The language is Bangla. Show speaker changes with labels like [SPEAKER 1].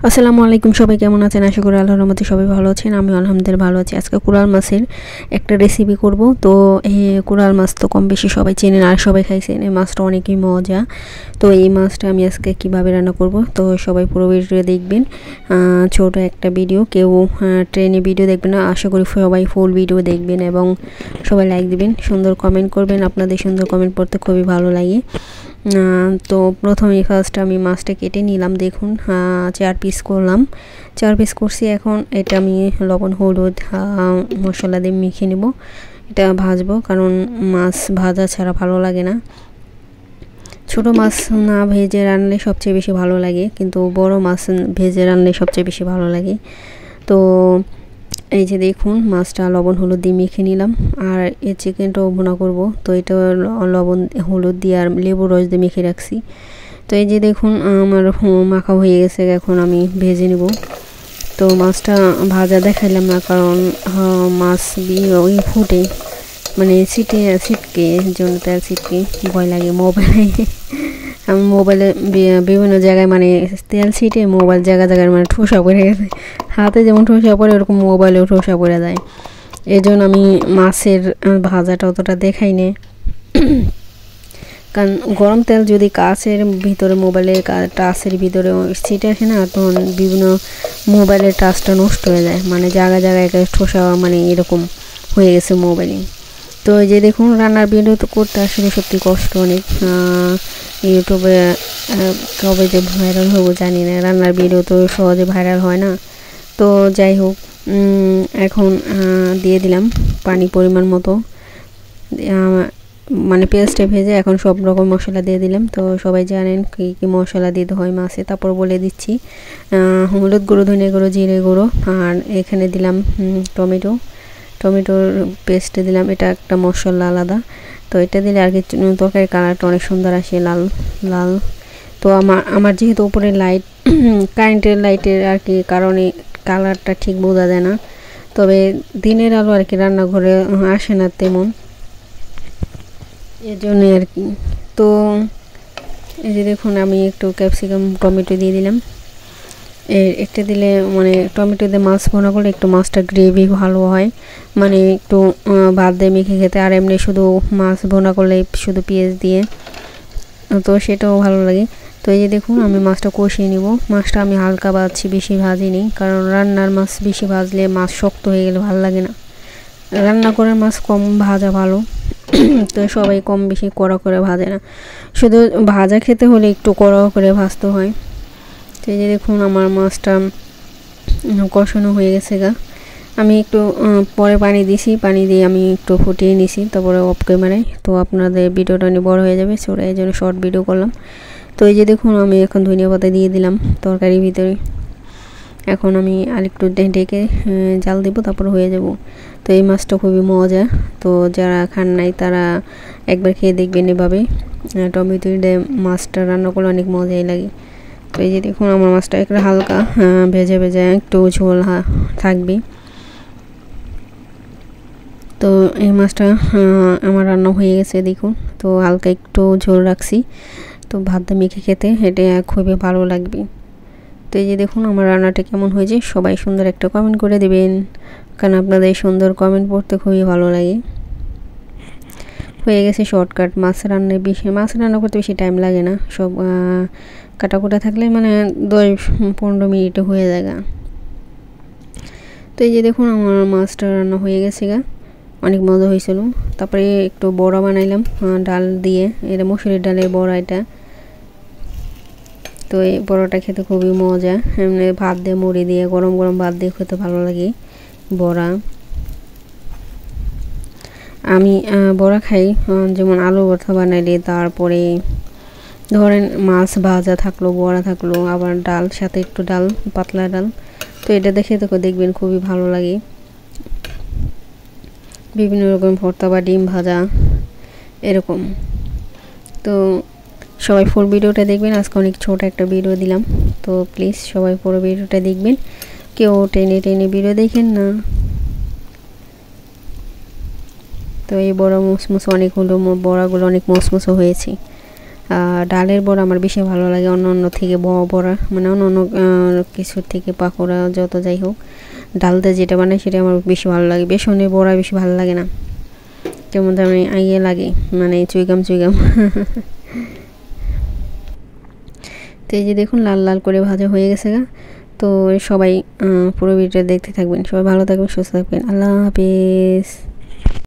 [SPEAKER 1] আসসালামু আলাইকুম, সবাই কেমন আছেন? আশা করি আল্লাহর রহমতে সবাই ভালো আছেন। আমি আলহামদুলিল্লাহ ভালো আছি। আজকে কোরাল মাছের একটা রেসিপি করব। তো এই কোরাল মাছ তো কম বেশি সবাই চেনেন আর সবাই খাইছেন। এই মাছটা অনেকই মজা। তো এই মাছটা আমি আজকে কিভাবে রান্না করব, তো সবাই পুরো ভিডিও দেখবেন। ছোট একটা ভিডিও, কেউ ট্রেনে ভিডিও দেখবেন না। আশা করি সবাই ফুল ভিডিও দেখবেন এবং সবাই লাইক দিবেন, সুন্দর কমেন্ট করবেন। আপনাদের সুন্দর কমেন্ট পড়তে খুবই ভালো লাগে। তো প্রথমেই ফার্স্ট আমি মাছটা কেটে নিলাম। দেখুন 4 পিস করলাম, 4 পিস করছি। এখন এটা আমি লবণ হলুদ মশলা দিয়ে মেখে নেব। এটা ভাজবো, কারণ মাছ ভাজা ছাড়া ভালো লাগে না। ছোট মাছ না ভেজে রান্নলে সবচেয়ে বেশি ভালো লাগে, কিন্তু বড় মাছ ভেজে রান্নলে সবচেয়ে বেশি ভালো লাগে। তো এই যে দেখুন মাছটা লবণ হলুদ দিয়ে মেখে নিলাম। আর এই চিকেনটাও ভুনা করব, তো এটা লবণ হলুদ দিয়ে আর লেবু রস দিয়ে মেখে রাখছি। তো এই যে দেখুন আমার মাখা হয়ে গেছে। এখন আমি ভেজে নেব। তো মাছটা ভাজা দেখাইলাম না, কারণ মাছ ওই ফুটে মানে ছিটকে জন্য তেল ছিটকে ভয় লাগে। আমি মোবাইলে বিভিন্ন জায়গায় মানে তেল ছিটে মোবাইল জায়গায় মানে ঠোসা পড়ে গেছে। হাতে যেমন ঠোসা পড়ে ওরকম মোবাইলেও ঠোসা পড়ে যায়। এই জন্য আমি মাছের ভাজাটা অতটা দেখাই না, কারণ গরম তেল যদি কাচের ভিতরে মোবাইলের টাচের ভিতরে ছিটে আসে না, তখন বিভিন্ন মোবাইলের টাচটা নষ্ট হয়ে যায়, মানে জায়গায় ঠোসা মানে এরকম হয়ে গেছে মোবাইলে। তো এই যে দেখুন রান্নার ভিডিও তো করতে আসলে সত্যি কষ্ট অনেক। ইউটিউবে কবে যে ভাইরাল হবো জানি না, রান্নার ভিডিও তো সহজে ভাইরাল হয় না। তো যাই হোক, এখন দিয়ে দিলাম পানি পরিমাণ মতো, মানে পেঁয়াজটা ভেজে এখন সব রকম মশলা দিয়ে দিলাম। তো সবাই জানেন কী কী মশলা দিতে হয় মাছে, তারপর বলে দিচ্ছি। হলুদ গুঁড়ো, ধনে গুঁড়ো, জিরে গুঁড়ো, আর এখানে দিলাম টমেটোর পেস্ট দিলাম। এটা একটা মশলা আলাদা, তো এটা দিলে আর কি তরকারির কালারটা অনেক সুন্দর আসে, লাল লাল। তো আমার যেহেতু উপরে লাইট কারেন্টের লাইটের আর কি কারণে কালারটা ঠিক বোঝা যায় না, তবে দিনের আলো আর কি রান্নাঘরে আসে না তেমন, এর জন্যই আর কি। তো এই যে দেখুন আমি একটু ক্যাপসিকাম টমেটো দিয়ে দিলাম। একটা দিলে মানে টমেটো দিয়ে মাছ ভুনা করলে একটু মাছটা গ্রেভি ভালো হয়, মানে একটু ভাত দিয়ে মেখে খেতে। আর এমনি শুধু মাছ ভুনা করলে শুধু পেঁয়াজ দিয়ে, তো সেটাও ভালো লাগে। তো এই যে দেখুন আমি মাছটা কষিয়ে নিব। মাছটা আমি হালকা ভাজছি, বেশি ভাজিনি, কারণ রান্নার মাছ বেশি ভাজলে মাছ শক্ত হয়ে গেলে ভালো লাগে না। রান্না করে মাছ কম ভাজা ভালো। তো সবাই কম বেশি কড়া করে ভাজে না, শুধু ভাজা খেতে হলে একটু কড়া করে ভাজতে হয়। তো এই যে দেখুন আমার মাছটা কষানো হয়ে গেছে গা। আমি একটু পরে পানি দিছি, পানি দিয়ে আমি একটু ফুটিয়ে নিছি, তারপরে অফ ক্যামেরায়। তো আপনাদের ভিডিওটা নিয়ে বড় হয়ে যাবে, ছোটো এই জন্য শর্ট ভিডিও করলাম। তো এই যে দেখুন আমি এখন ধনিয়া পাতা দিয়ে দিলাম তরকারির ভিতরে। এখন আমি আরেকটু ঢেকে জাল দেবো, তারপর হয়ে যাব। তো এই মাছটা খুবই মজা। তো যারা খান নাই তারা একবার খেয়ে দেখবেন এভাবে। টমেটো দিয়ে মাছটা রান্না করলে অনেক মজাই লাগে। তো এই যে দেখুন আমার মাছটা একটু হালকা ভেজে একটু ঝোল থাকবে। তো এই মাছটা আমার রান্না হয়ে গেছে দেখুন। তো হালকা একটু ঝোল রাখছি, তো ভাত দিয়ে মেখে খেতে এটা খুবই ভালো লাগবে। তো এই যে দেখুন আমার রান্নাটা কেমন হয়েছে, সবাই সুন্দর একটা কমেন্ট করে দেবেন, কারণ আপনাদের সুন্দর কমেন্ট পড়তে খুবই ভালো লাগে। হয়ে গেছে শর্টকাট মাছ রান্না করতে বেশি টাইম লাগে না, সব কাটাকুটা থাকলে মানে 10-15 মিনিটে হয়ে যায়। তো এই যে দেখুন আমার মাছটা রান্না হয়ে গেছে অনেক মজা হয়েছিল। তারপরে একটু বড়া বানাইলাম ডাল দিয়ে, এটা মসুরির ডালের বড়া এটা। তো এই বড়াটা খেতে খুবই মজা, এমনি ভাত দিয়ে মুড়ি দিয়ে গরম গরম ভাত দিয়ে খেতে ভালো লাগে বড়া। আমি বড়া খাই যেমন আলু ভর্তা বানাইলে, তারপরে ধরেন মাছ ভাজা থাকলো, বড়া থাকলো, আবার ডাল সাথে একটু ডাল, পাতলা ডাল। তো এটা দেখে তো দেখবেন খুবই ভালো লাগে। বিভিন্ন রকম ভর্তা বা ডিম ভাজা এরকম। তো সবাই ফুল ভিডিওটা দেখবেন। আজকে অনেক ছোট একটা ভিডিও দিলাম, তো প্লিজ সবাই পুরো ভিডিওটা দেখবেন, কেউ টেনে ভিডিও দেখেন না। তো এই বড়া মুসমুস অনেক হলো, বড়াগুলো অনেক মুসমুসো হয়েছে। ডালের বড়া আমার বেশি ভালো লাগে অন্য অন্য থেকে বড়া, মানে অন্য অন্য কিছুর থেকে পাকোড়া যত যাই হোক, ডাল দিয়ে যেটা বানাই সেটা আমার বেশি ভালো লাগে। বেসনের বড়া বেশি ভালো লাগে না, কেমন তেমন আইয়ে লাগে, মানে চুইগাম চুইগাম। তো এই যে দেখুন লাল লাল করে ভাজা হয়ে গেছে গা। তো সবাই পুরো ভিডিওটা দেখতে থাকবেন, সবাই ভালো থাকবেন, সুস্থ থাকবেন, আল্লাহ হাফেজ।